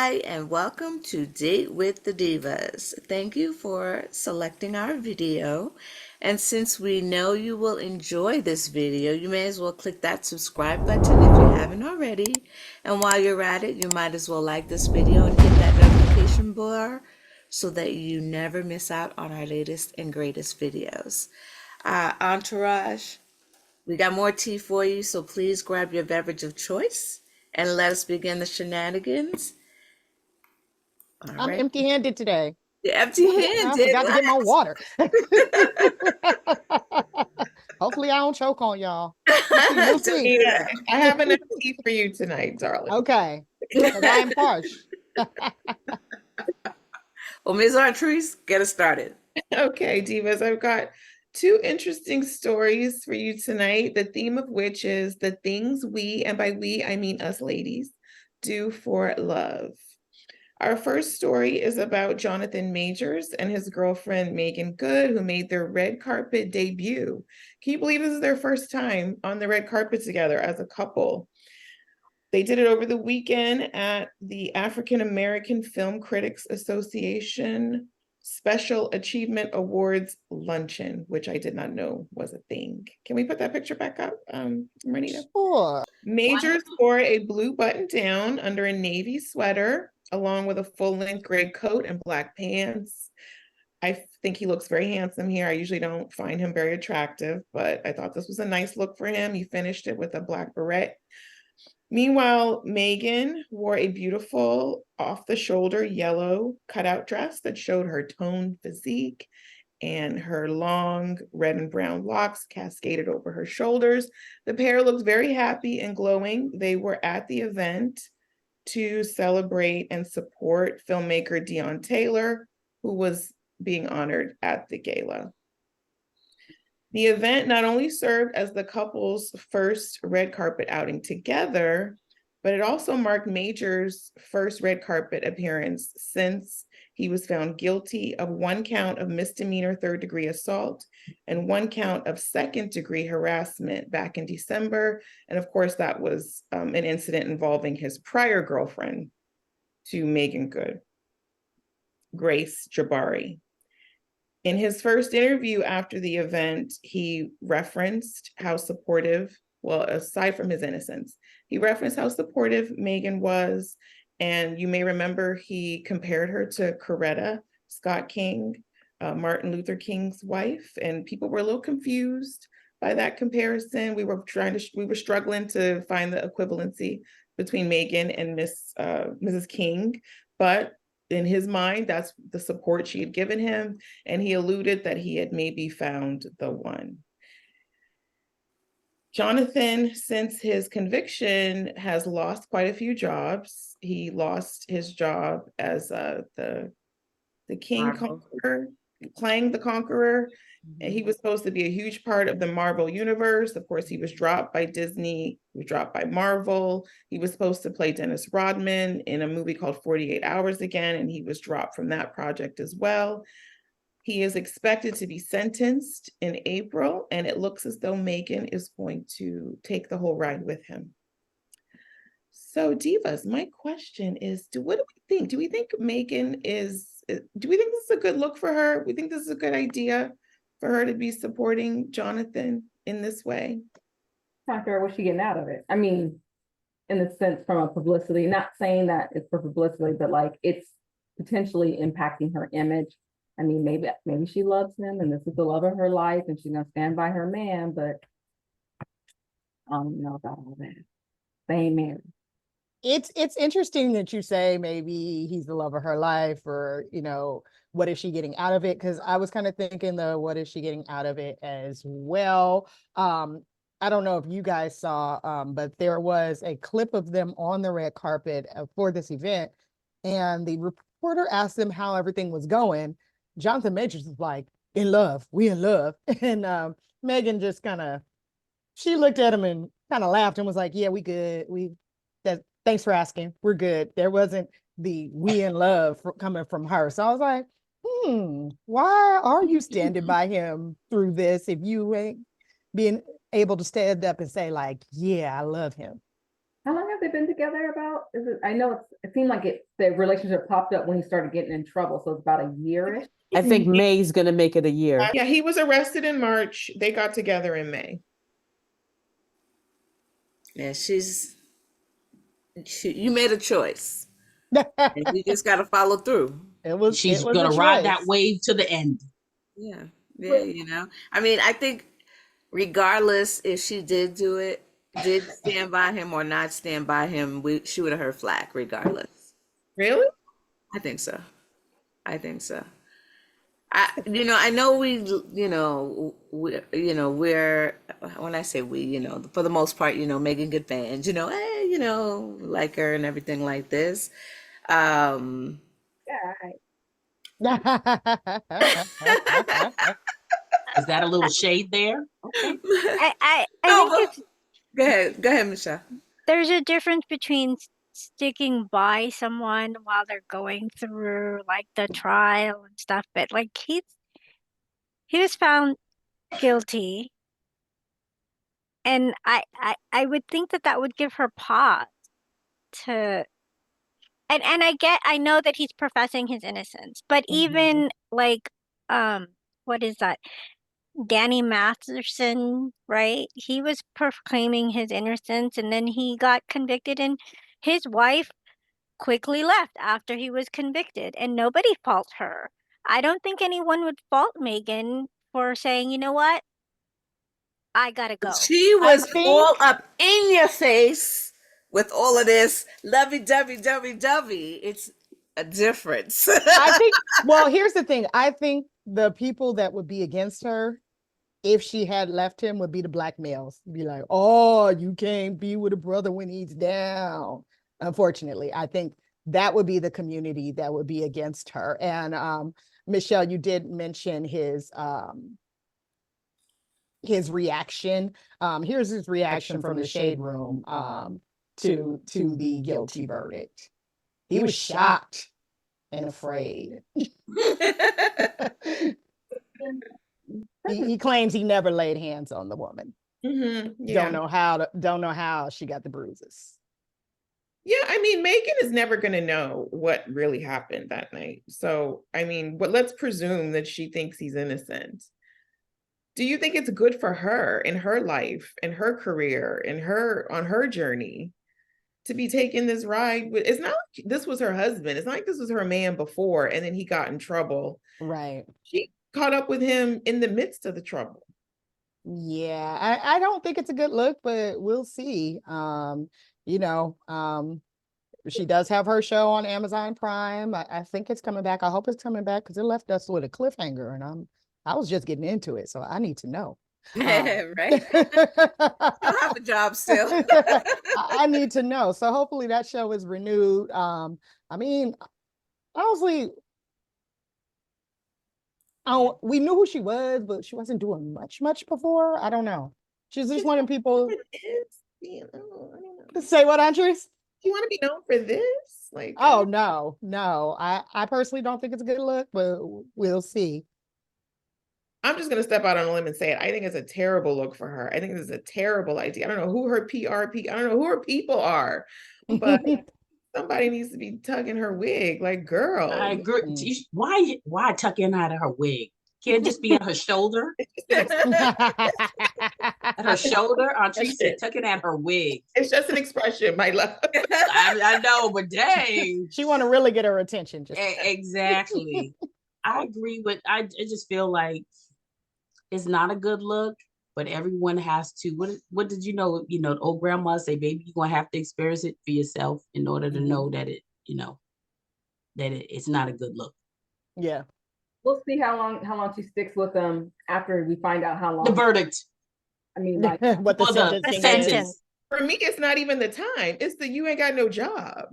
Hi, and welcome to Date with the Divas. Thank you for selecting our video. And since we know you will enjoy this video, you may as well click that subscribe button if you haven't already. And while you're at it, you might as well like this video and hit that notification bar so that you never miss out on our latest and greatest videos. Entourage, we got more tea for you, so please grab your beverage of choice and let us begin the shenanigans. All I'm right. empty-handed today. You're I empty-handed. forgot to get my What? water. Hopefully I don't choke on y'all. We'll Don't see. do Yeah, that. I have enough tea for you tonight, darling. Okay. Because I am parched. Well, Ms. Artrice, get us started. Okay, divas, I've got two interesting stories for you tonight, the theme of which is the things we, and by we, I mean us ladies, do for love. Our first story is about Jonathan Majors and his girlfriend Megan Good, who made their red carpet debut. Can you believe this is their first time on the red carpet together as a couple? They did it over the weekend at the African American Film Critics Association Special Achievement Awards luncheon, which I did not know was a thing. Can we put that picture back up, Renita? Sure. Majors wore a blue button down under a navy sweater, along with a full-length gray coat and black pants. I think he looks very handsome here. I usually don't find him very attractive, but I thought this was a nice look for him. He finished it with a black beret. Meanwhile, Megan wore a beautiful off-the-shoulder yellow cutout dress that showed her toned physique, and her long red and brown locks cascaded over her shoulders. The pair looked very happy and glowing. They were at the event to celebrate and support filmmaker Deon Taylor, who was being honored at the gala. The event not only served as the couple's first red carpet outing together, but it also marked Major's first red carpet appearance since he was found guilty of one count of misdemeanor third-degree assault and one count of second-degree harassment back in December. And of course, that was an incident involving his prior girlfriend to Megan Good, Grace Jabari. In his first interview after the event, he referenced how supportive, well, aside from his innocence, he referenced how supportive Megan was. And you may remember he compared her to Coretta Scott King, Martin Luther King's wife. And people were a little confused by that comparison. We were struggling to find the equivalency between Megan and Mrs. King, but in his mind, that's the support she had given him. And he alluded that he had maybe found the one. Jonathan, since his conviction, has lost quite a few jobs. He lost his job as the King Conqueror, playing the Conqueror. And he was supposed to be a huge part of the Marvel universe. Of course, he was dropped by Disney, he was dropped by Marvel. He was supposed to play Dennis Rodman in a movie called 48 Hours again, and he was dropped from that project as well. He is expected to be sentenced in April, and it looks as though Megan is going to take the whole ride with him. So, divas, my question is, what do we think? Do we think Megan do we think this is a good look for her? We think this is a good idea for her to be supporting Jonathan in this way? Trying to figure out what she's getting out of it. I mean, in the sense from a publicity, not saying that it's for publicity, but like it's potentially impacting her image. I mean, maybe she loves him and this is the love of her life and she's gonna stand by her man, but I don't know about all that. They ain't married. It's interesting that you say maybe he's the love of her life, or what is she getting out of it? Because I was kind of thinking what is she getting out of it as well. I don't know if you guys saw, but there was a clip of them on the red carpet for this event, and the reporter asked them how everything was going. Jonathan Majors was like, "In love, we in love," and Megan just she looked at him and kind of laughed and was like, "Yeah, we good. Thanks for asking. We're good." There wasn't the "we in love" coming from her. So I was like, why are you standing by him through this if you ain't being able to stand up and say like, yeah, I love him? How long have have they been together about? Is it? I know it seemed like the relationship popped up when he started getting in trouble, so it's about a year-ish. I think May's gonna make it a year. Yeah, he was arrested in March. They got together in May. Yeah, you made a choice, and you just got to follow through. She's it was gonna a ride that choice. wave to the end. Yeah, yeah. I mean, I think regardless if she did do it, did stand by him or not stand by him, she would have heard flack regardless. Really? I think so. I know we're when I say we, for the most part, making good fans, hey, like her and everything like this. Um, Yeah. Is that a little shade there? Okay. I No, think but go ahead, Michelle. there's a difference between sticking by someone while they're going through like the trial and stuff, but like he was found guilty, and I would think that would give her pause to, and I know that he's professing his innocence, but even like what is that? Danny Masterson, right? He was proclaiming his innocence, and then he got convicted, and his wife quickly left after he was convicted, and nobody fault her. I don't think anyone would fault Megan for saying, you know what? I gotta go. She was all up in your face with all of this lovey-dovey. It's a difference. I think, well, here's the thing. I think the people that would be against her, if she had left him, would be the black males. Be like, oh, you can't be with a brother when he's down. Unfortunately, I think that would be the community that would be against her. And Michelle, you did mention his reaction. Here's his reaction from the shade room to the guilty verdict. He was shocked and afraid. He claims he never laid hands on the woman. Yeah. Don't know how she got the bruises. Yeah, I mean, Megan is never going to know what really happened that night. So, I mean, but let's presume that she thinks he's innocent. Do you think it's good for her in her life, in her career, on her journey to be taking this ride? It's not like this was her husband. It's not like this was her man before, and then he got in trouble. Right. She caught up with him in the midst of the trouble. Yeah, I don't think it's a good look, but we'll see. She does have her show on Amazon Prime. I think it's coming back. I hope it's coming back because it left us with a cliffhanger, and I was just getting into it, so I need to know. Right? I'll have a job still. I need to know. So hopefully that show is renewed. I mean, honestly, we knew who she was, but she wasn't doing much before. I don't know. She's just one of people. I don't know. Say what, Andres? You want to be known for this? Like, oh no. I personally don't think it's a good look, but we'll see. I'm just going to step out on a limb and say it. I think it's a terrible look for her. I think this is a terrible idea. I don't know who her I don't know who her people are, but somebody needs to be tugging her wig. Like, girl. I agree. Why tuck in out of her wig? Can't just be at her shoulder? At her shoulder? Auntie said tucking at her wig. It's just an expression, my love. I know, but dang. She want to really get her attention. Exactly. I agree with, I just feel like it's not a good look, but everyone has to, what did you know, the old grandma say, baby, you're going to have to experience it for yourself in order to know that it's not a good look. Yeah. We'll see how long she sticks with them after we find out how long. The verdict. I mean, like what the sentence is. For me, it's not even the time. It's the you ain't got no job.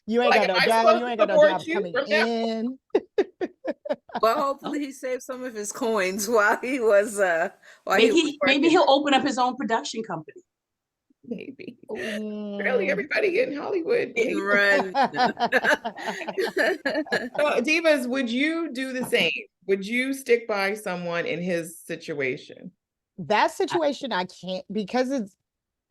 You ain't got no job. You ain't got no job coming in. But hopefully he saved some of his coins while he was maybe he'll open up his own production company. Maybe. Barely everybody in Hollywood. Run. So, Divas, would you do the same? Would you stick by someone in his situation? That situation I can't, because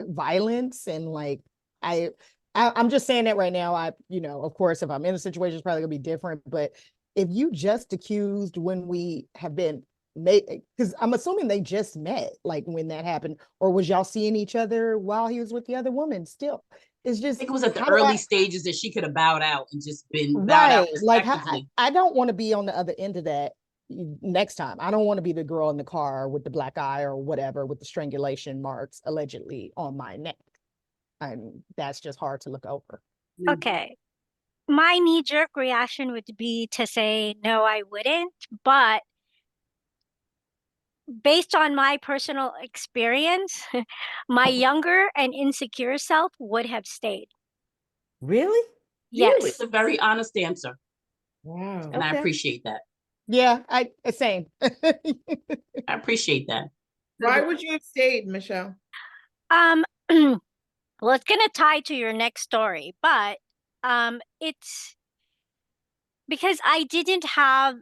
violence and like I'm just saying that right now. Of course, if I'm in a situation, it's probably gonna be different. But if you just accused when we have been made, because I'm assuming they just met, like when that happened, or was y'all seeing each other while he was with the other woman? Still, it's I just think it was at the how do early I stages that she could have bowed out and just been bowed out right like respectively. I don't want to be on the other end of that next time. I don't want to be the girl in the car with the black eye or whatever with the strangulation marks allegedly on my neck. And that's just hard to look over. Okay. My knee-jerk reaction would be to say, no, I wouldn't. But based on my personal experience, my younger and insecure self would have stayed. Really? Really? It's a very honest answer, Wow. and I Okay. appreciate that. Yeah, same. I appreciate that. Why would you have stayed, Michelle? Um, well, it's gonna tie to your next story, but it's because I didn't have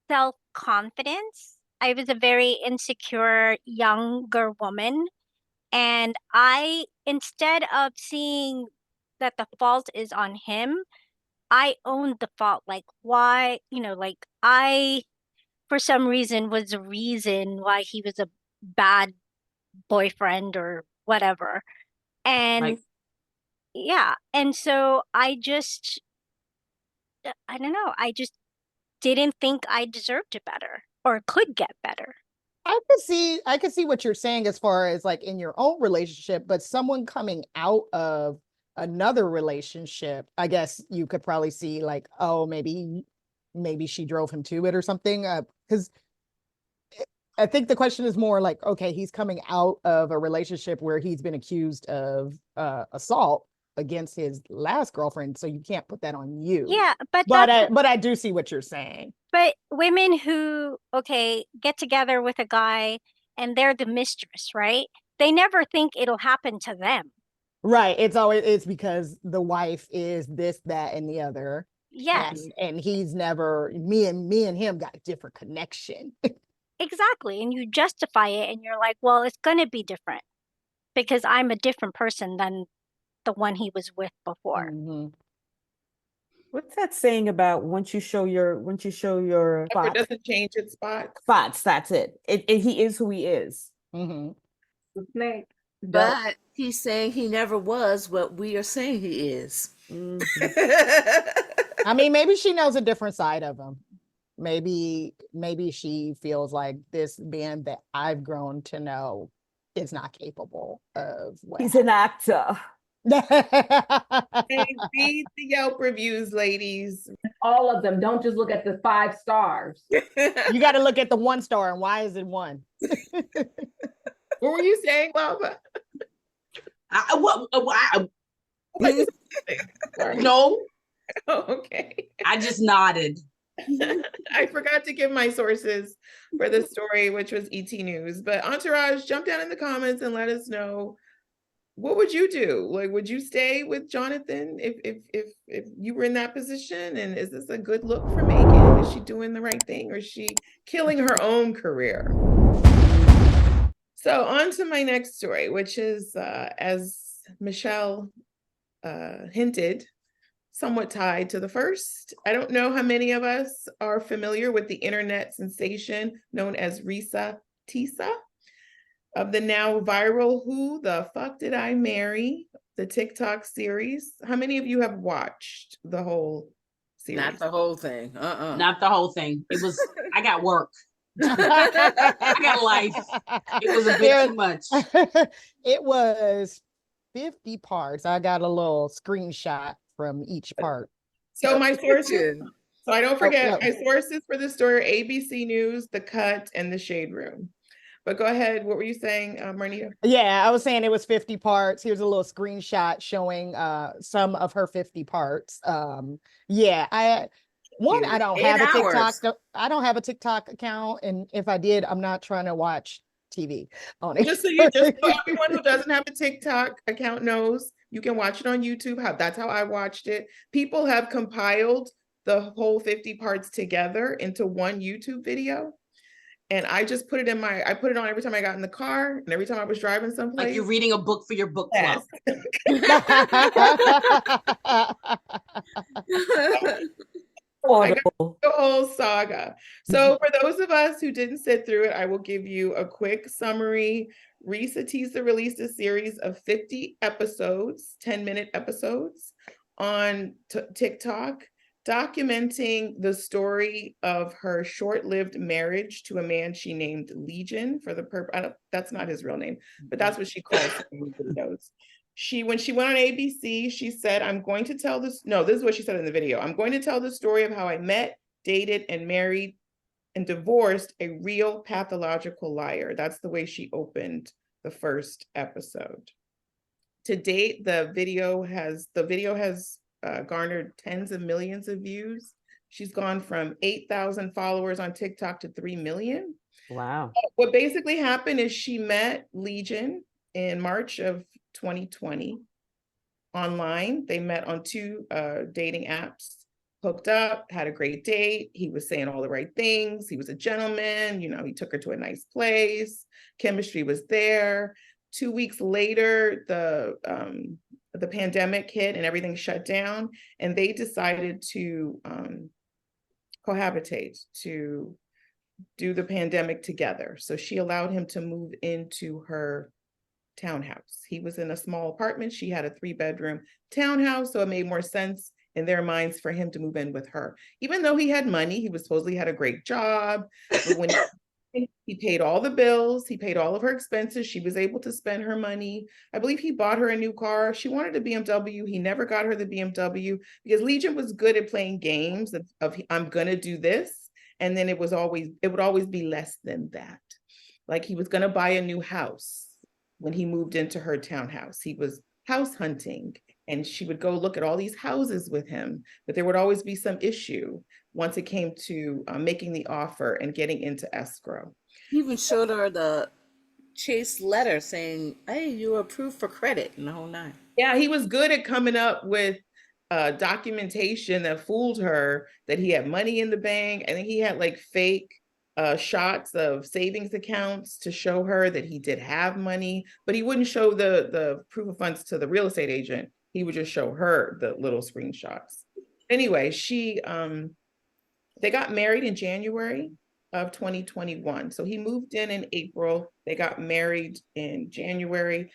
self-confidence. I was a very insecure younger woman, and instead of seeing that the fault is on him, I owned the fault. Like, why, like I, for some reason, was the reason why he was a bad boyfriend or whatever. And Like, yeah, and so I don't know, I just didn't think I deserved it better or could get better. I could see what you're saying as far as like in your own relationship, but someone coming out of another relationship, I guess you could probably see like, oh, maybe she drove him to it or something. Because I think the question is more like, okay, he's coming out of a relationship where he's been accused of assault against his last girlfriend, so you can't put that on you. Yeah, but I do see what you're saying. but women who, okay, get together with a guy and they're the mistress, right? They never think it'll happen to them. Right. It's because the wife is this, that, and the other. Yes, And he's never me and him got a different connection. exactly. And you justify it and you're like, well, it's gonna be different because I'm a different person than the one he was with before. Mhm. What's that saying about once you show your If it spots, doesn't change its spots. that's it. He is who he is. Mhm. The snake. But he's saying he never was what we are saying he is. Mhm. I mean, maybe she knows a different side of him. Maybe she feels like this man that I've grown to know is not capable of what He's an actor. Hey, read the Yelp reviews, ladies. All of them. Don't just look at the 5 stars. You got to look at the 1 star and why is it 1? What were you saying, Lava? Sorry. No, Oh, okay. I just nodded. I forgot to give my sources for the story, which was ET News. But Entourage, jump down in the comments and let us know, what would you do? Like, would you stay with Jonathan if you were in that position? And is this a good look for Megan? Is she doing the right thing, or is she killing her own career? So on to my next story, which is as Michelle hinted, somewhat tied to the first. I don't know how many of us are familiar with the internet sensation known as Reesa Teesa of the now viral Who the Fuck Did I Marry? The TikTok series. How many of you have watched the whole series? Not the whole thing. Not the whole thing. It was, I got work. I got life. It was a bit too much. It was 50 parts. I got a little screenshot from each part. So my sources, so I don't forget, yeah. my sources for this story are ABC News, The Cut, and The Shade Room. But go ahead, what were you saying, Marnita? Yeah, I was saying it was 50 parts. Here's a little screenshot showing some of her 50 parts. Yeah, I don't 8 have a TikTok. hours. I don't have a TikTok account, and if I did, I'm not trying to watch TV on it. Just so everyone who doesn't have a TikTok account knows, you can watch it on YouTube. That's how I watched it. People have compiled the whole 50 parts together into one YouTube video. And I just put it in I put it on every time I got in the car and every time I was driving someplace. Like you're reading a book for your book club. I got the whole saga. So for those of us who didn't sit through it, I will give you a quick summary. Reesa Teesa released a series of 50 episodes, 10-minute episodes on TikTok, documenting the story of her short-lived marriage to a man she named Legion for the purpose. That's not his real name, but that's what she calls him in videos. When she went on ABC, she said, I'm going to tell this. No, this is what she said in the video. I'm going to tell the story of how I met, dated, and married and divorced a real pathological liar. That's the way she opened the first episode. To date, the video has garnered tens of millions of views. She's gone from 8,000 followers on TikTok to 3 million. Wow. What basically happened is she met Legion in March of 2020 online. They met on 2 dating apps, hooked up, had a great date. He was saying all the right things. He was a gentleman, he took her to a nice place. Chemistry was there. 2 weeks later, the pandemic hit and everything shut down, and they decided to cohabitate, to do the pandemic together. So she allowed him to move into her townhouse. He was in a small apartment. She had a 3-bedroom townhouse. So it made more sense in their minds for him to move in with her. Even though he had money, he was supposedly had a great job. But when he paid all the bills, he paid all of her expenses. She was able to spend her money. I believe he bought her a new car. She wanted a BMW. He never got her the BMW because Legion was good at playing games of I'm gonna do this. And then it would always be less than that. Like he was gonna buy a new house. When he moved into her townhouse, he was house hunting, and she would go look at all these houses with him, but there would always be some issue once it came to making the offer and getting into escrow. He even showed her the Chase letter saying, hey, you were approved for credit and the whole 9. Yeah, he was good at coming up with documentation that fooled her that he had money in the bank, and then he had like fake shots of savings accounts to show her that he did have money, but he wouldn't show the proof of funds to the real estate agent. He would just show her the little screenshots. Anyway, they got married in January of 2021. So he moved in April. They got married in January.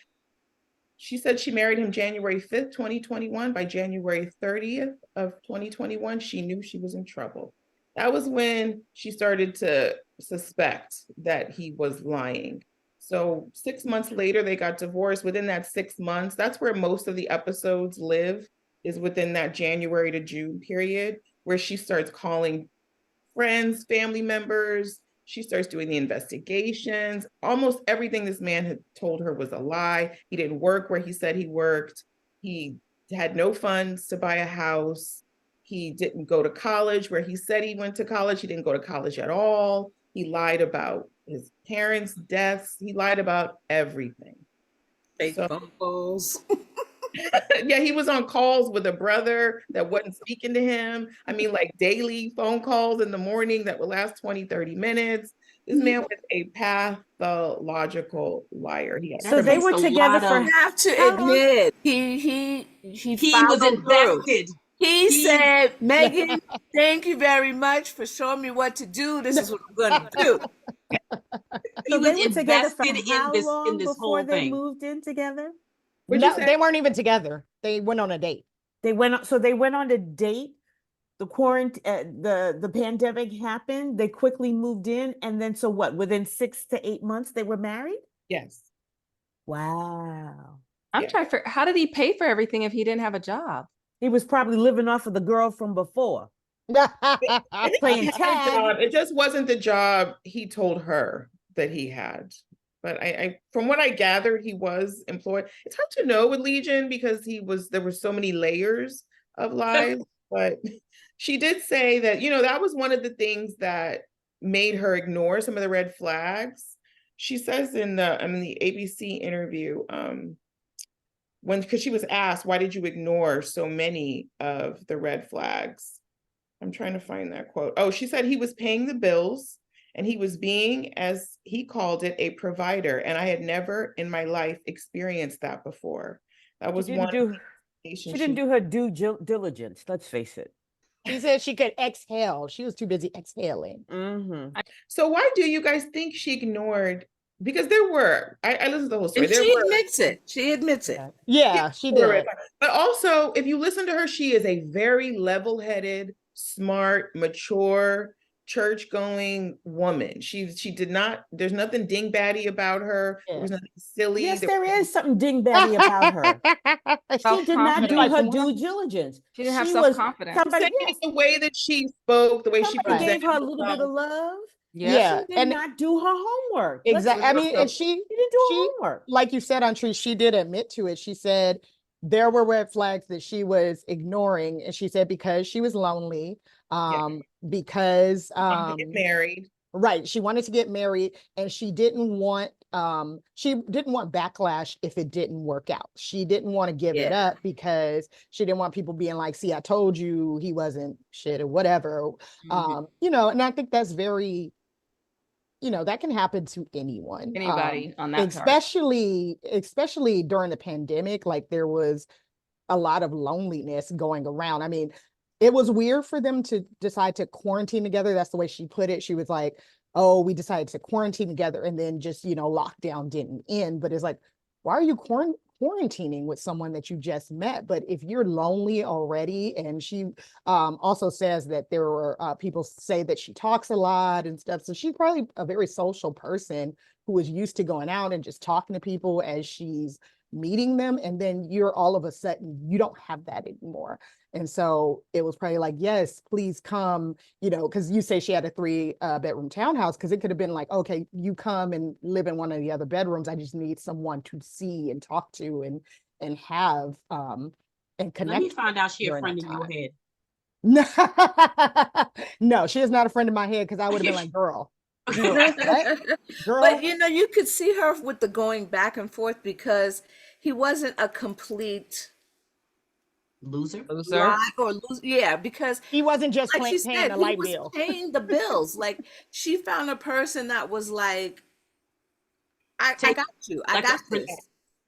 She said she married him January 5th, 2021. By January 30th of 2021, she knew she was in trouble. That was when she started to suspect that he was lying. So 6 months later, they got divorced. Within that 6 months, that's where most of the episodes live, is within that January to June period, where she starts calling friends, family members. She starts doing the investigations. Almost everything this man had told her was a lie. He didn't work where he said he worked. He had no funds to buy a house. He didn't go to college where he said he went to college. He didn't go to college at all. He lied about his parents' deaths. He lied about everything. Fake phone calls. Yeah, he was on calls with a brother that wasn't speaking to him. I mean, like daily phone calls in the morning that would last 20, 30 minutes. This man was a pathological liar. He had So they were together for You have to how long? admit, he He was followed through. invested. He said, Megan, thank you very much for showing me what to do. This is what I'm going to do. He So they was were together for invested how in long this before whole they thing. moved in together? What'd you No, say? they weren't even together. They went on a date. They went on a date. The the pandemic happened. They quickly moved in, and then so what? Within 6 to 8 months, they were married. Yes. Wow. I'm Yeah. trying to figure, how did he pay for everything if he didn't have a job? He was probably living off of the girl from before. Playing He had a tag. job. It just wasn't the job he told her that he had. But I from what I gathered, he was employed. It's hard to know with Legion because there were so many layers of lies. But she did say that, that was one of the things that made her ignore some of the red flags. She says in the ABC interview, because she was asked, why did you ignore so many of the red flags? I'm trying to find that quote. Oh, she said he was paying the bills and he was being, as he called it, a provider. And I had never in my life experienced that before. That She was didn't one do of the she didn't do her due diligence, let's face it. She said she could exhale. She was too busy exhaling. Mm-hmm. So why do you guys think she ignored? Because there were, I listened to the whole story. And There she were, admits it. She admits it. Yeah, she there did. were, but also if you listen to her, she is a very level-headed, smart, mature, church-going woman. She did not. There's nothing dingbatty about her. There was nothing silly. Yes, There there was is something dingbatty about her. She did not Self-confidence. do Like her from due what? diligence. She didn't have She was self-confidence. somebody, saying yes, the way that she spoke, the way she somebody presented gave her a little bit herself. of love. Yeah. Yeah, She did and not do her homework. exactly. I mean, and She didn't do her she, homework. like you said, Tree, she did admit to it. She said there were red flags that she was ignoring, and she said because she was lonely, because Get married. right, she wanted to get married, and she didn't want backlash if it didn't work out. She didn't want to give it Yeah. up because she didn't want people being like, see, I told you he wasn't shit or whatever. You know, and I think that's very, you know, that can happen to anyone. Anybody on that part. Especially during the pandemic, like there was a lot of loneliness going around. I mean, it was weird for them to decide to quarantine together. That's the way she put it. She was like, oh, we decided to quarantine together, and then just, you know, lockdown didn't end. But it's like, why are you quarantining with someone that you just met? But if you're lonely already, and she also says that there were people say that she talks a lot and stuff. So she's probably a very social person who was used to going out and just talking to people as she's meeting them. And then you're all of a sudden, you don't have that anymore. And so it was probably like, yes, please come, you know, because you say she had a 3-bedroom townhouse, because it could have been like, okay, you come and live in one of the other bedrooms. I just need someone to see and talk to and have and connect. Let me find out she a during friend that in your time. head. No, she is not a friend of my head, because I would have been like, girl, what? Girl. But you know, you could see her with the going back and forth because he wasn't a complete Loser. lie or lose. Yeah, because He wasn't just like she paying said, a he light was bill. paying the bills. Like she found a person that was like, I got you. I Like got a this.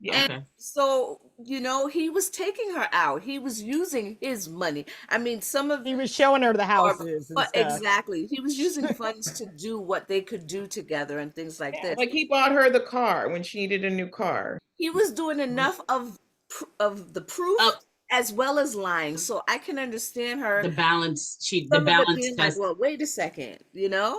Yeah. And so, you know, he was taking her out. He was using his money. I mean, some of He was showing her the houses and but stuff. exactly. He was using funds to do what they could do together and things like this. Like he bought her the car when she needed a new car. He was doing enough of the proof Oh. as well as lying. So I can understand her. The balance. The Some of it balance being like, test. well, wait a second, you know?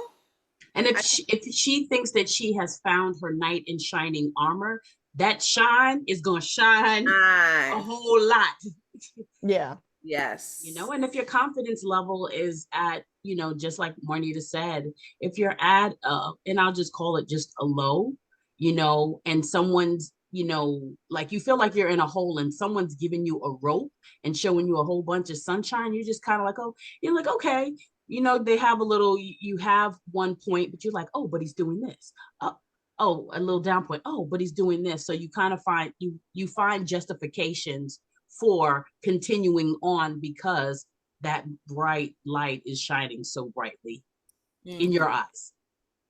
And if she thinks that she has found her knight in shining armor, that shine is gonna shine a whole lot. Yeah. Yes. You know, and if your confidence level is at, you know, just like Marnita said, if you're at and I'll just call it just a low, you know, and someone's, you know, like you feel like you're in a hole and someone's giving you a rope and showing you a whole bunch of sunshine, you're just kind of like, oh, you're like, okay, you know, they have a little, you have one point, but you're like, oh, but he's doing this. Oh, a little down point. Oh, but he's doing this. So you kind of find you find justifications for continuing on because that bright light is shining so brightly in your eyes.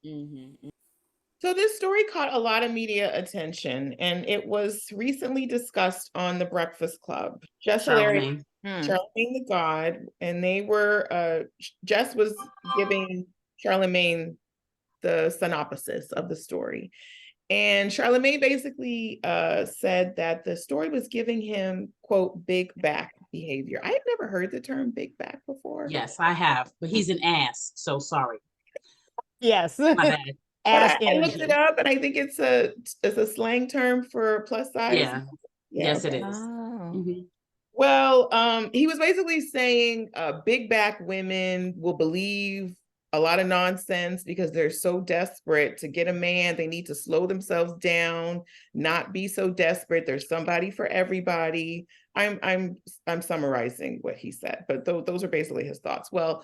So this story caught a lot of media attention, and it was recently discussed on The Breakfast Club. Jess Charlamagne. Charlamagne the God, and they were Jess was giving Charlamagne the synopsis of the story. And Charlamagne basically said that the story was giving him, quote, big back behavior. I had never heard the term big back before. Yes, I have, but he's an ass, so sorry. Yes. My bad. Ass I looked energy. it up, and I think it's a slang term for plus size. Yeah. Yes, it is. Oh. Well, he was basically saying big back women will believe a lot of nonsense because they're so desperate to get a man. They need to slow themselves down, not be so desperate. There's somebody for everybody. I'm summarizing what he said, but those are basically his thoughts. Well,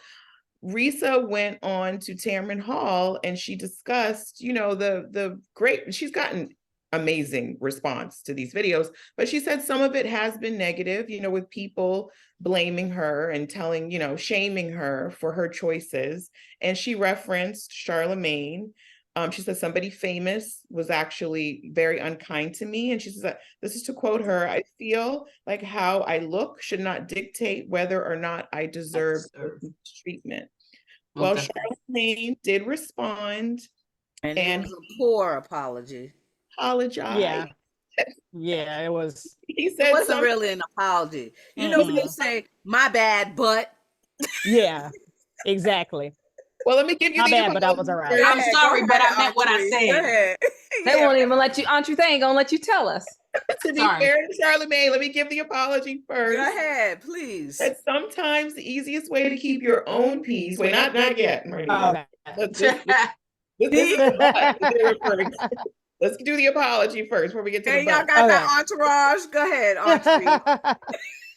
Reesa went on to Tamron Hall and she discussed, you know, the great, she's gotten amazing response to these videos, but she said some of it has been negative, with people blaming her and telling, shaming her for her choices. And she referenced Charlamagne. She said somebody famous was actually very unkind to me. And she says, this is to quote her, "I feel like how I look should not dictate whether or not I deserve treatment." Well, Okay. Charlamagne did respond. And it was a poor apology. Apologize. Yeah, it was. He said it wasn't really an apology. You know, when you say "my bad," but yeah, exactly. Well, let me give you My the bad, but I was all right. I'm sorry, but I meant what I said. They won't even let you, Auntie, they ain't gonna let you tell us. To be fair to Charlamagne, let me give the apology first. Go ahead, please. That sometimes the easiest way to keep your own peace, wait, not yet, Marina. Let's do the apology first before we get to the y'all got that entourage? Go ahead, Auntie.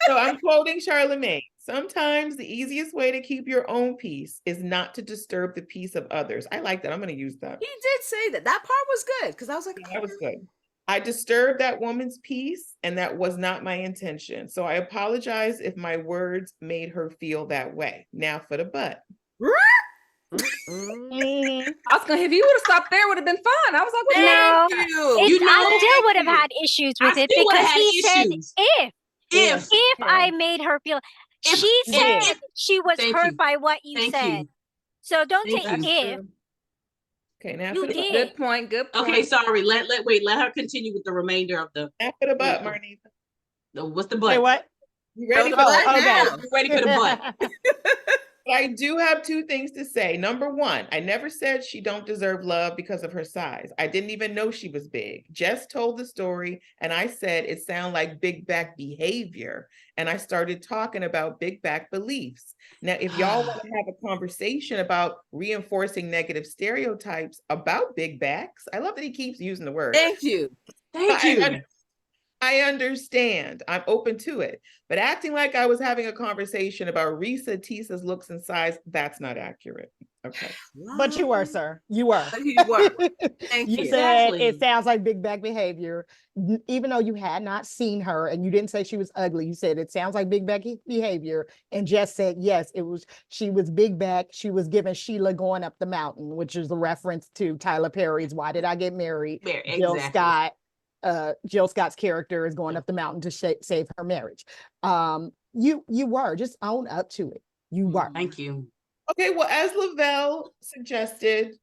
So I'm quoting Charlamagne. Sometimes the easiest way to keep your own peace is not to disturb the peace of others. I like that. I'm going to use that. He did say that. That part was good because I was like, that was good. I disturbed that woman's peace, and that was not my intention. So I apologize if my words made her feel that way. Now for the but. I was gonna, if you would have stopped there, would have been fine. I was like, No, I still would have you. had issues with it because he said if I made her feel, she said she was hurt by what you said. So don't say if. Okay, now You for the did. Good point. Good point. Okay, sorry. Let her continue with the remainder of the. Now for the butt, Marnita. What's the butt? Say what? You ready for that? You ready for the butt? I do have two things to say. Number one, I never said she don't deserve love because of her size. I didn't even know she was big. Jess told the story and I said it sounded like big back behavior. And I started talking about big back beliefs. Now, if y'all want to have a conversation about reinforcing negative stereotypes about big backs, I love that he keeps using the word. Thank you. Thank you. I understand. I'm open to it. But acting like I was having a conversation about Reesa Teesa's looks and size, that's not accurate. Okay. But you were, sir. You were. You were. Thank you. You said it sounds like big back behavior. Even though you had not seen her and you didn't say she was ugly, you said it sounds like big back behavior. And Jess said, yes, she was big back. She was giving Sheila going up the mountain, which is a reference to Tyler Perry's Why Did I Get Married? Jill Scott. Jill Scott's character is going up the mountain to save her marriage. You were, just own up to it. You were. Thank you. Okay, well, as Lavelle suggested,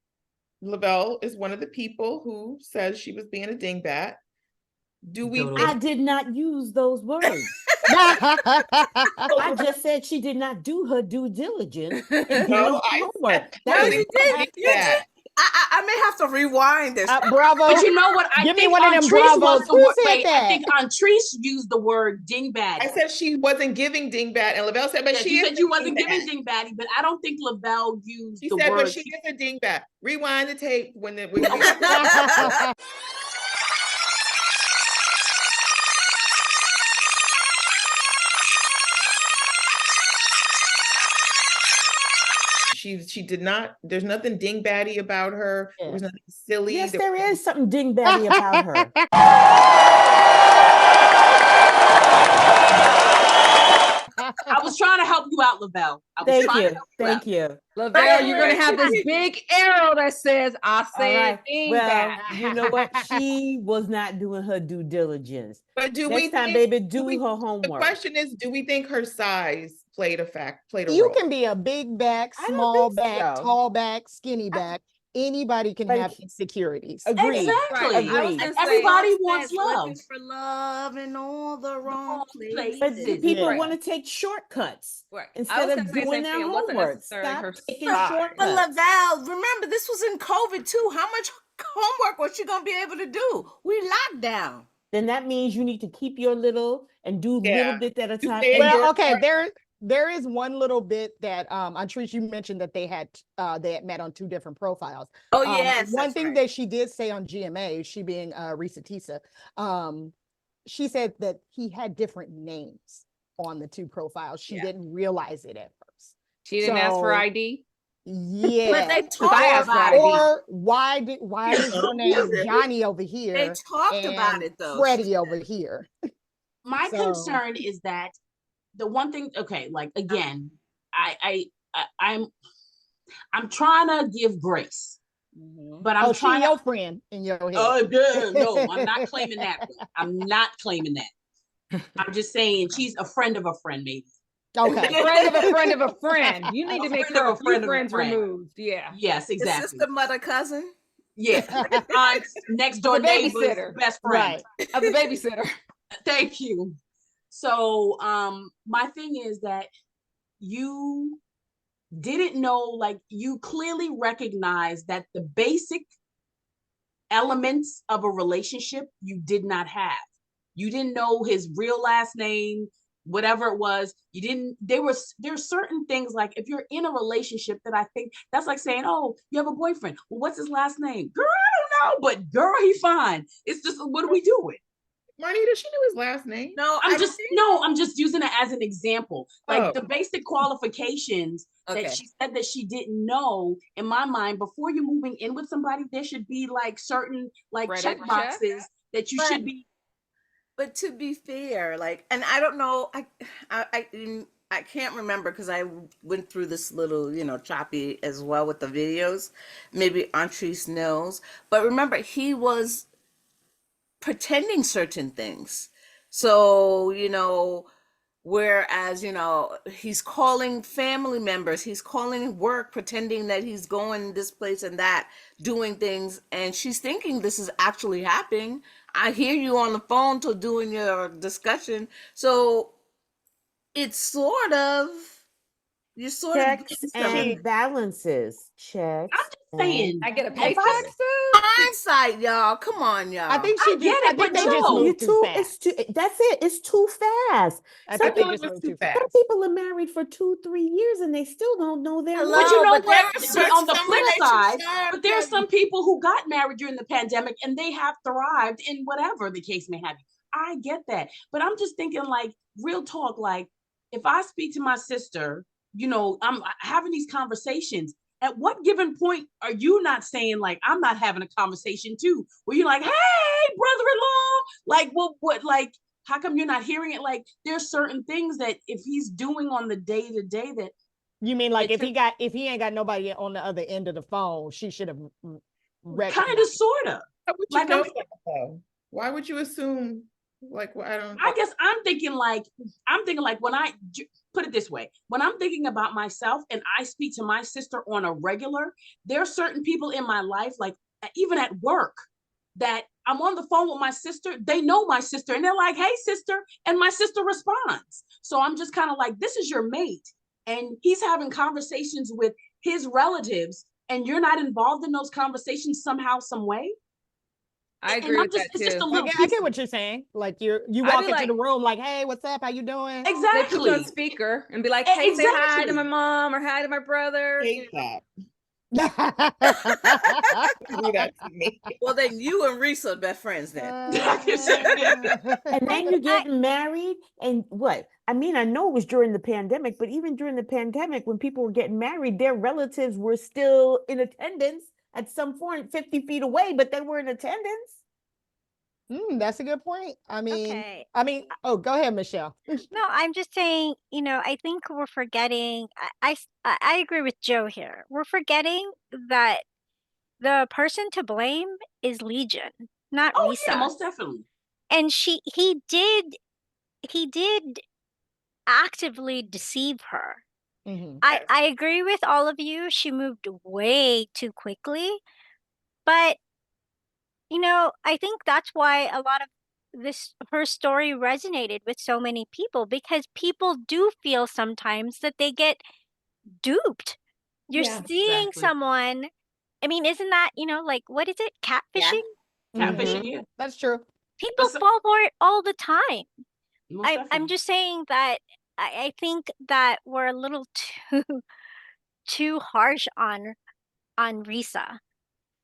Lavelle is one of the people who says she was being a dingbat. I did not use those words. I just said she did not do her due diligence and do her homework. You did. I may have to rewind this. Bravo. But you know what? Give me one of them bravos. Who said that? I think Antrice used the word dingbat. I said she wasn't giving dingbat, and Lavelle said, but she said you wasn't giving dingbatty, but I don't think Lavelle used the said, word. but she is a dingbat. Rewind the tape when the. She did not, there's nothing dingbatty about her. There was nothing silly. Yes, there is something dingbatty about her. I was trying to help you out, Lavelle. Thank you. Lavelle, you're going to have this big arrow that says, I said well, you know what? She was not doing her due diligence. But Next time, baby, do her homework. The question is, do we think her size played a role? You can be a big back, small back, tall back, skinny back. Anybody can have insecurities. Agreed. Exactly. Agreed. Everybody wants love. Looking for love in all the wrong places. But people want to take shortcuts instead of doing their homework. Stop taking shortcuts. But Lavelle, remember, this was in COVID too. How much homework was she going to be able to do? We locked down. Then that means you need to keep your little and do little bit at a time. Well, okay, there is one little bit that Antrice, you mentioned that they had met on two different profiles. Oh yes. One thing that she did say on GMA, she being Reesa Teesa, she said that he had different names on the two profiles. She didn't realize it at first. She didn't ask for ID. Yeah. But they Because I asked talked about that. it. Or why is your name Johnny over They here talked about and it though. Freddie over here? My So- concern is that the one thing, okay, like again, I'm trying to give grace, but I'm Oh, she trying to. your friend in your head. Oh, no, I'm not claiming that one. I'm not claiming that. I'm just saying she's a friend of a friend, maybe. Okay. Friend of a friend of a friend. You need to make friend of sure a a few friend of a friends friend. removed. Yeah. Yes, His exactly. sister, mother, cousin. Yeah, aunt's next door The neighbor's babysitter. best friend. Right. Of the babysitter. Thank you. So, my thing is that you didn't know, like, you clearly recognize that the basic elements of a relationship you did not have. You didn't know his real last name, whatever it was. You didn't, there's certain things, like if you're in a relationship, that I think that's like saying, oh, you have a boyfriend. Well, what's his last name? Girl, I don't know, but girl, he fine. It's just, what are we doing? Marnita, she knew his last name. No, I'm just using it as an example. Like the basic qualifications Okay. that she said that she didn't know. In my mind, before you're moving in with somebody, there should be like certain like check boxes that you should be. But to be fair, like, and I don't know, I can't remember because I went through this little, choppy as well with the videos. Maybe Antrice knows, but remember, he was pretending certain things. So, whereas, he's calling family members, he's calling work, pretending that he's going this place and that, doing things, and she's thinking this is actually happening. I hear you on the phone till doing your discussion. So it's sort of, you're sort of Checks and balances. Checks. I'm just saying. I get a and paycheck balances. too. hindsight, y'all. Come on, y'all. I think I get it, but they just Joe, moved too fast. It's too. That's it. It's too fast. I Some think they people, just moved too some fast. people are married for 2-3 years and they still don't know their Hello, wife. but you know but there what? are But on the some flip side, relationships but there are that- some people who got married during the pandemic and they have thrived in whatever the case may have. I get that, but I'm just thinking, like, real talk. Like, if I speak to my sister, I'm having these conversations. At what given point are you not saying, like, I'm not having a conversation too? Where you're like, hey, brother-in-law, like, what, like, how come you're not hearing it? Like, there's certain things that if he's doing on the day-to-day that. You mean like if he ain't got nobody on the other end of the phone, she should have Kind of, sort of. How would you Like, know that, though? Why would you assume? Like, I don't. I guess I'm thinking like when I put it this way, when I'm thinking about myself and I speak to my sister on a regular, there are certain people in my life, like even at work, that I'm on the phone with my sister. They know my sister and they're like, hey, sister. And my sister responds. So I'm just kind of like, this is your mate. And he's having conversations with his relatives and you're not involved in those conversations somehow, some way. I agree with that It's just a too. little I get what you're saying. Like you walk into like, the room like, hey, what's up? How you doing? They put Exactly. you on speaker and be like, hey, say hi to Exactly. my mom or hi to my brother. hate that. Do Do that to me. Well, then you and Reesa are best friends then. And then you get married and what? I mean, I know it was during the pandemic, but even during the pandemic, when people were getting married, their relatives were still in attendance at some point 50 feet away, but they were in attendance. That's a good point. Okay. Oh, go ahead, Michelle. No, I'm just saying, I think we're forgetting. I agree with Joe here. We're forgetting that the person to blame is Legion, not Oh Reesa. yeah, most definitely. And he did actively deceive her. I agree with all of you. She moved way too quickly, but I think that's why a lot of her story resonated with so many people, because people do feel sometimes that they get duped. You're seeing someone. I mean, isn't that, like, what is it? Catfishing? Catfishing, yeah. That's true. People fall for it all the time. Most I'm definitely. just saying that I think that we're a little too harsh on Reesa,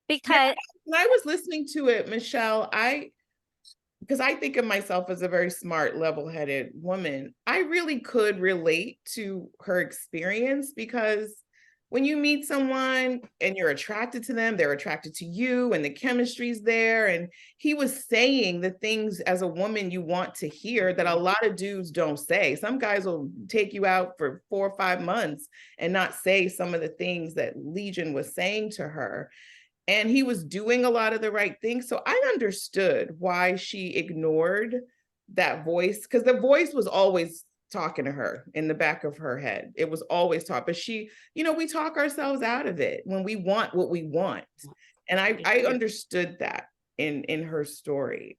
because When I was listening to it, Michelle, because I think of myself as a very smart, level-headed woman, I really could relate to her experience because when you meet someone and you're attracted to them, they're attracted to you and the chemistry's there. And he was saying the things as a woman you want to hear that a lot of dudes don't say. Some guys will take you out for 4 or 5 months and not say some of the things that Legion was saying to her. And he was doing a lot of the right things. So I understood why she ignored that voice, because the voice was always talking to her in the back of her head. It was always taught, but she, we talk ourselves out of it when we want what we want. And I understood that in her story.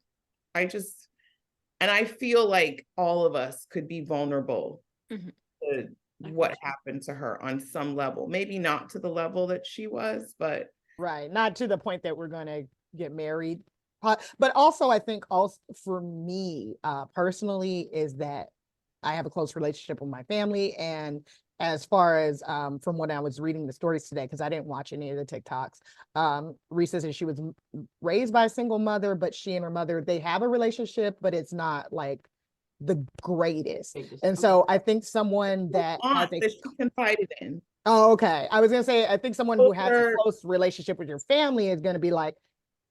And I feel like all of us could be vulnerable to what happened to her on some level, maybe not to the level that she was, but right, not to the point that we're going to get married. But also, I think also for me personally is that I have a close relationship with my family. And as far as from when I was reading the stories today, because I didn't watch any of the TikToks, Reesa said she was raised by a single mother, but she and her mother, they have a relationship, but it's not like the greatest. And so I think someone that has that she confided in. Oh, okay. I was going to say, I think someone who has a close relationship with your family is going to be like,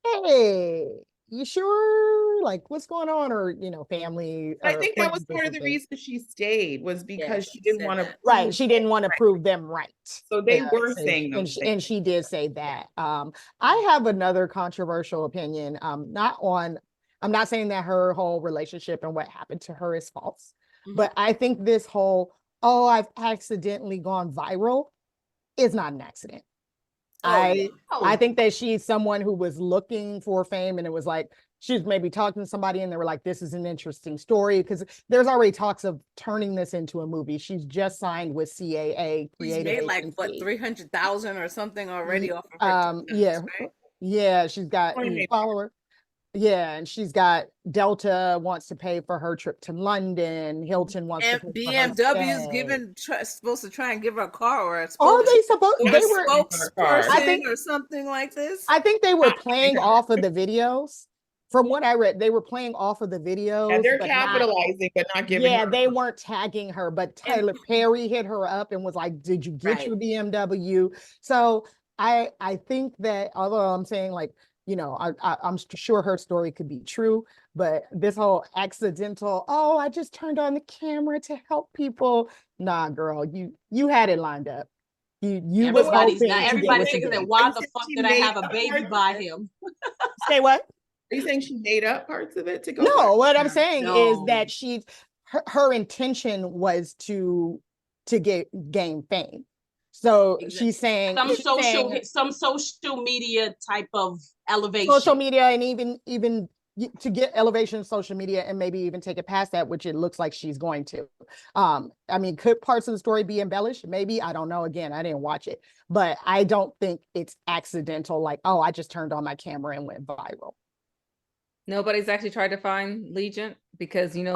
hey, you sure? Like, what's going on? Or, family. I think that was part of the reason she stayed, was because she didn't want to. Right. She didn't want to prove them right. So they were saying those things. And she did say that. I have another controversial opinion. I'm not saying that her whole relationship and what happened to her is false, but I think this whole, oh, I've accidentally gone viral is not an accident. I think that she's someone who was looking for fame, and it was like she was maybe talking to somebody and they were like, this is an interesting story, because there's already talks of turning this into a movie. She's just signed with CAA. She's made like what, 300,000 or something already off of her TikToks, right? Yeah, she's got followers. Yeah, and she's got Delta wants to pay for her trip to London. Hilton wants to pay BMW's supposed to try and give her a car, or are they supposed? They were spokesperson, I think, or something like this. I think they were playing off of the videos. From what I read, they were playing off of the videos. Yeah, they're capitalizing, but not giving. Yeah, they weren't tagging her, but Tyler Perry hit her up and was like, "Did you get your BMW?" So I think that, although I'm saying like, I'm sure her story could be true, but this whole accidental, oh, I just turned on the camera to help people. Nah, girl, you had it lined up. Everybody's thinking that why the fuck did I have a baby by him? Say what? Are you saying she made up parts of it to go? No, what I'm saying is that her intention was to gain fame. So she's saying some social media type of elevation. Social media, and even to get elevation in social media, and maybe even take it past that, which it looks like she's going to. I mean, could parts of the story be embellished? Maybe, I don't know. Again, I didn't watch it, but I don't think it's accidental. Like, oh, I just turned on my camera and went viral. Nobody's actually tried to find Legion, because Legion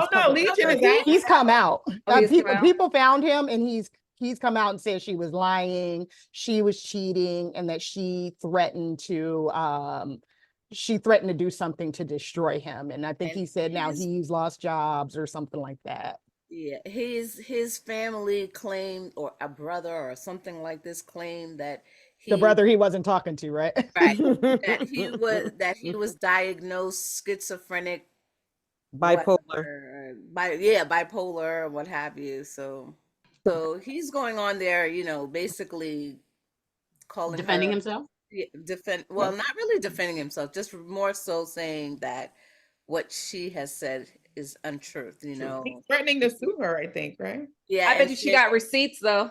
is he's come out. Come people found him, and he's come out and said she was lying, she was cheating, and that she threatened to do something to destroy him. And I think he said now he's lost jobs or something like that. Yeah, his family claimed, or a brother or something like this claimed that the brother he wasn't talking to, right? Right. that he was diagnosed schizophrenic, bipolar. Bipolar or what have you. So he's going on there, basically calling defending himself. Well, not really defending himself, just more so saying that what she has said is untruth. He's threatening to sue her, I think, right? Yeah, I bet you she got receipts though.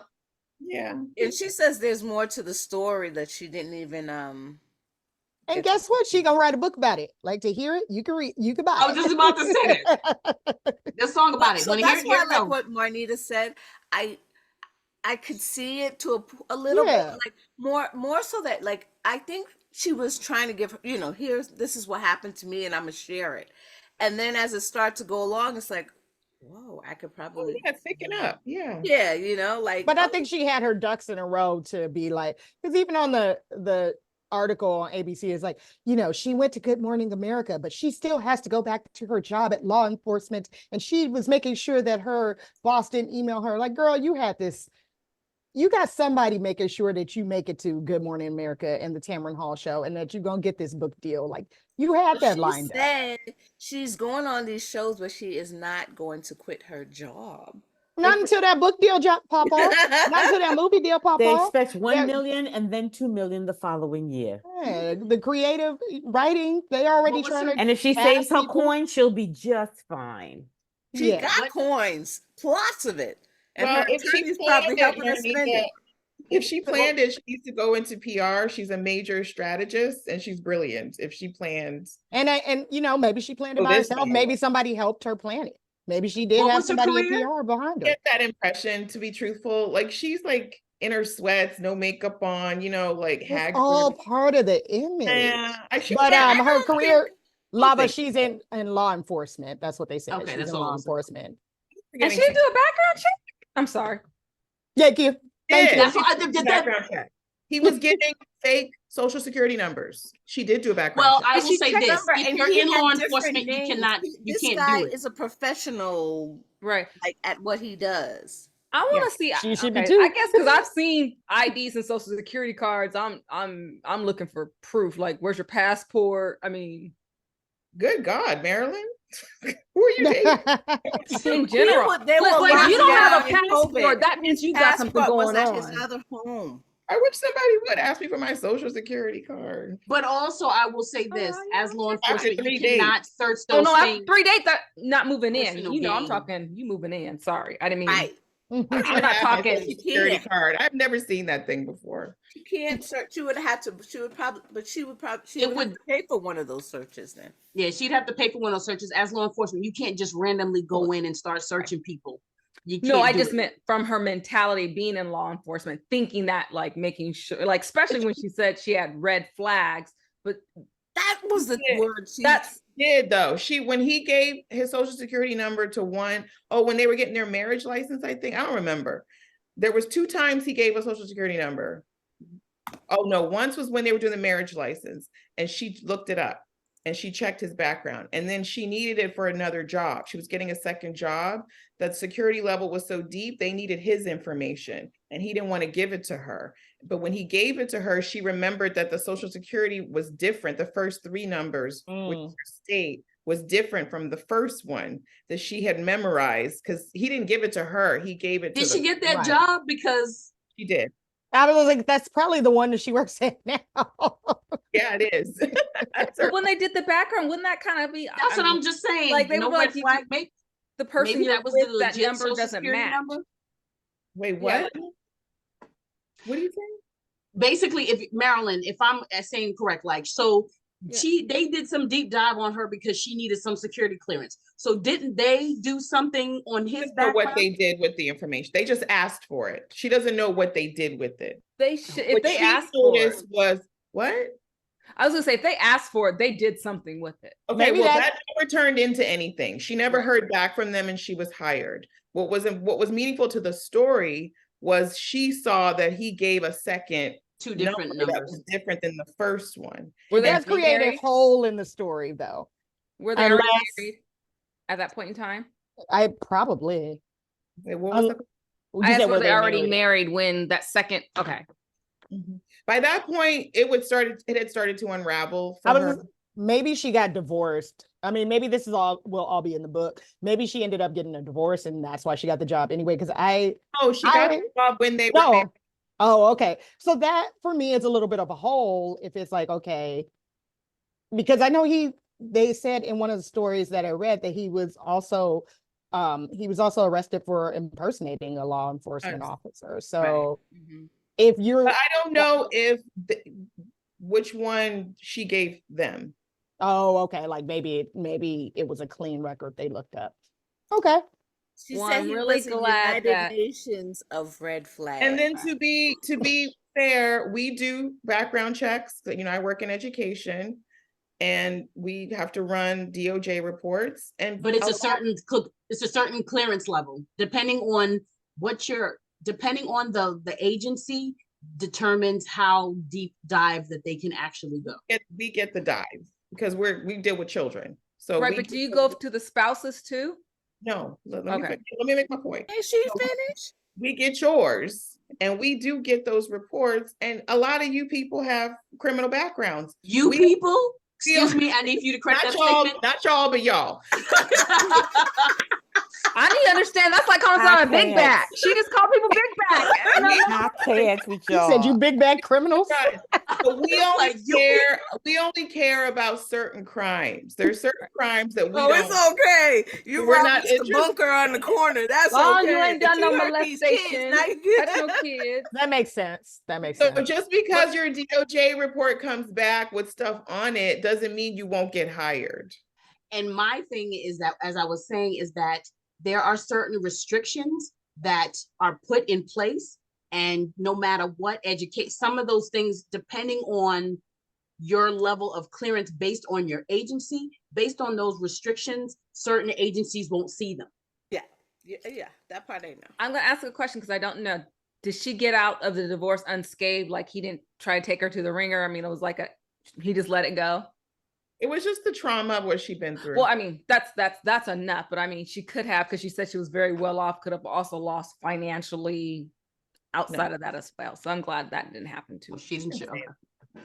Yeah, and she says there's more to the story that she didn't even And guess what? She gonna write a book about it. Like, to hear it, you can read, you can buy it. I was just about to say that. The song about it. So that's why I like what Marnita said. I could see it to a little bit, like more so that, like, I think she was trying to give, this is what happened to me and I'm gonna share it. And then as it starts to go along, it's like, whoa, I could probably thicken up. Yeah. Yeah, like. But I think she had her ducks in a row to be like, because even on the article on ABC is like, she went to Good Morning America, but she still has to go back to her job at law enforcement. And she was making sure that her boss didn't email her like, girl, you had this you got somebody making sure that you make it to Good Morning America and the Tamron Hall show, and that you're gonna get this book deal. Like you had that She lined up. said she's going on these shows, but she is not going to quit her job. Not until that book deal pop off. Not until that movie deal pop They off. expect 1 That- million and then 2 million the following year. Yeah, the creative writing, they already What was trying her- to. And if she cast saves her people. coin, she'll be just fine. She Yeah. got coins, lots of it. And Well, her if she attorney's probably planned it, helping her spend it. if she planned it, she needs to go into PR. She's a major strategist and she's brilliant. If she planned, And you know, maybe she planned it Oh, by this herself. man. Maybe somebody helped her plan it. Maybe she did What have was her somebody in career? PR behind her. get that impression, to be truthful. Like she's like in her sweats, no makeup on, you know, like It's haggard. all part of the image. Yeah, But her career, Lava, think- she's in law enforcement. That's what they said. Okay, She's that's in all law I'm saying. enforcement. And she didn't do a background check? I'm sorry. Thank you. Thank you. Yeah, That's what I did. background check. He was getting fake social security numbers. She did do a background Well, check. I And will she say checked this: number, if and you're he in had law different enforcement, you names. cannot, you This can't guy do it. is a professional, Right. like at what he does. I want to see. She should be okay, too. I guess because I've seen IDs and social security cards. I'm looking for proof. Like, where's your passport? I mean, Good God, Marilyn. Who are you dating? in general. They Look, were if you locked don't have down a in passport, COVID. that means His you got something passport was going at on. his other home. I wish somebody would ask me for my social security card. But also, I will say this: as law enforcement, After you 3 days. cannot search Oh those no, after things. 3 days, that not moving in. Personal You know, I'm gain. talking you moving in. Sorry, I didn't mean. Right. I'm not not talking- talking security can't. card. I've never seen that thing before. She can't search. She would have to. She would probably It have would- to pay for one of those searches then. Yeah, she'd have to pay for one of those searches. As law enforcement, you can't just randomly go in and start searching people. You can't No, I do just it. meant from her mentality being in law enforcement, thinking that like making sure, like especially when she said she had red flags, but That was the Yeah, word. She that's Did though. When he gave his social security number to when they were getting their marriage license, I think. I don't remember. There was 2 times he gave a social security number. Oh no, once was when they were doing the marriage license and she looked it up and she checked his background and then she needed it for another job. She was getting a second job. That security level was so deep, they needed his information and he didn't want to give it to her. But when he gave it to her, she remembered that the social security was different. The first 3 numbers, which is her state, was different from the first one that she had memorized because he didn't give it to her. He gave it to Did she get that Right. job? Because She did. I was like, that's probably the one that she works at now. Yeah, it is. That's her. but when they did the background, wouldn't that kind of be that's what I'm just saying. like they no would be red like, you flag. could- Maybe, the person maybe you're that was with, the that legit number social doesn't security match. number. Wait, Yeah, what? What are you saying? Basically, if Marilyn, if I'm saying correct, like so. Yeah. They did some deep dive on her because she needed some security clearance. So didn't they do something on his Know what background? they did with the information. They just asked for it. She doesn't know what they did with it. They should if What they she asked for noticed it. was what? I was gonna say if they asked for it, they did something with it. Okay, Maybe well, that- that never turned into anything. She never Right. heard back from them and she was hired. What was meaningful to the story was she saw that he gave a second 2 different number that numbers. was different than the first one. Were they That's created a married? hole in the story, though. Were they already Unless- married at that point in time? I probably. Wait, what was Um, the- You I said asked were were they already married? married when that second? Okay, Mhm. By that point, it had started to unravel for I her. was maybe she got divorced. I mean, maybe this will all be in the book. Maybe she ended up getting a divorce, and that's why she got the job anyway. Because Oh, she got I- the job when they were no. married. Oh, okay. So that for me is a little bit of a hole if it's like, okay, because I know they said in one of the stories that I read that he was also arrested for impersonating a law enforcement Yes. officer. So Mhm. if you're But I don't know which one she gave them. oh, okay, like maybe it was a clean record they looked up. Okay. She Well, said I'm he really was a glad United that- Nations of red flags. And then to be fair, we do background checks. You know, I work in education and we have to run DOJ reports and But it's a a certain clearance level depending on the agency determines how deep dive that they can actually go. we get the dive because we deal with children. So right. we But do you go to the spouses too? No, let Okay. me make my point. Is she finished? We get yours and we do get those reports, and a lot of you people have criminal backgrounds. You We- people, we- excuse me, I need for you to correct Not that y'all, statement. not y'all, but y'all. I need to understand. That's like calling I someone a big can't. back. She just called people big back. I don't know. I can't with You said you y'all. big bad criminals. Right. But we only Like, you care. We only care about certain crimes. There's certain crimes that we Oh, don't. it's okay. You We're robbed not the interested. bunker on the corner. That's Long okay. you ain't done But no you hurt these kids, molestation. now you Touch no kids. That makes sense. That makes So sense. just because your DOJ report comes back with stuff on it doesn't mean you won't get hired. And my thing is that, as I was saying, is that there are certain restrictions that are put in place, and no matter what educate, some of those things, depending on your level of clearance based on your agency, based on those restrictions, certain agencies won't see them. Yeah, that part I know. I'm gonna ask a question because I don't know. Did she get out of the divorce unscathed? Like he didn't try to take her to the ringer? I mean, it was like he just let it go. It was just the trauma of what she'd been through. Well, I mean, that's enough. But I mean, she could have, because she said she was very well off, could have also lost financially outside of that as well. So I'm glad that didn't happen too. Well, she didn't show.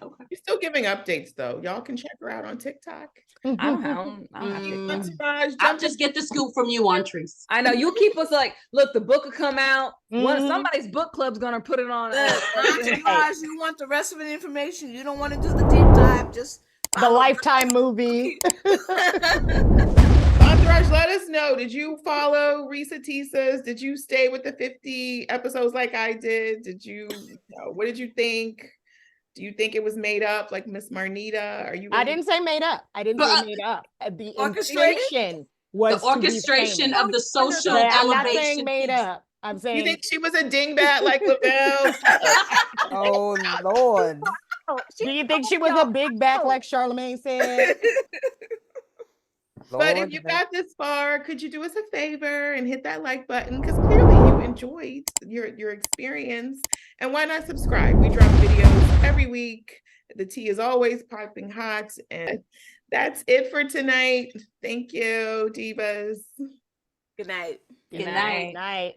Okay. She's still giving updates though. Y'all can check her out on TikTok. I don't have Entourage, I'll jump just get the scoop from you, Antrese. I know you'll keep us like, look, the book will come out. Mhm. Somebody's book club's gonna put it on. Entourage, you want the rest of the information. You don't want to do the deep dive. Just The Lifetime movie. Entourage, let us know. Did you follow Reesa Teesa's? Did you stay with the 50 episodes like I did? Did you know, what did you think? Do you think it was made up like Miss Marnita? Are you I ready? didn't say made up. I didn't say made up. The Orchestrated? intention was The orchestration of the social I'm not elevation. saying made up. I'm You saying think she was a dingbat like Lavelle? Oh Lord. do you think she was a big back like Charlamagne said? But if Lord, you got this far, could you do us a favor and hit that like button? Because clearly you enjoyed your experience. And why not subscribe? We drop videos every week. The tea is always piping hot. And that's it for tonight. Thank you, Divas. Good night. Good night. Night.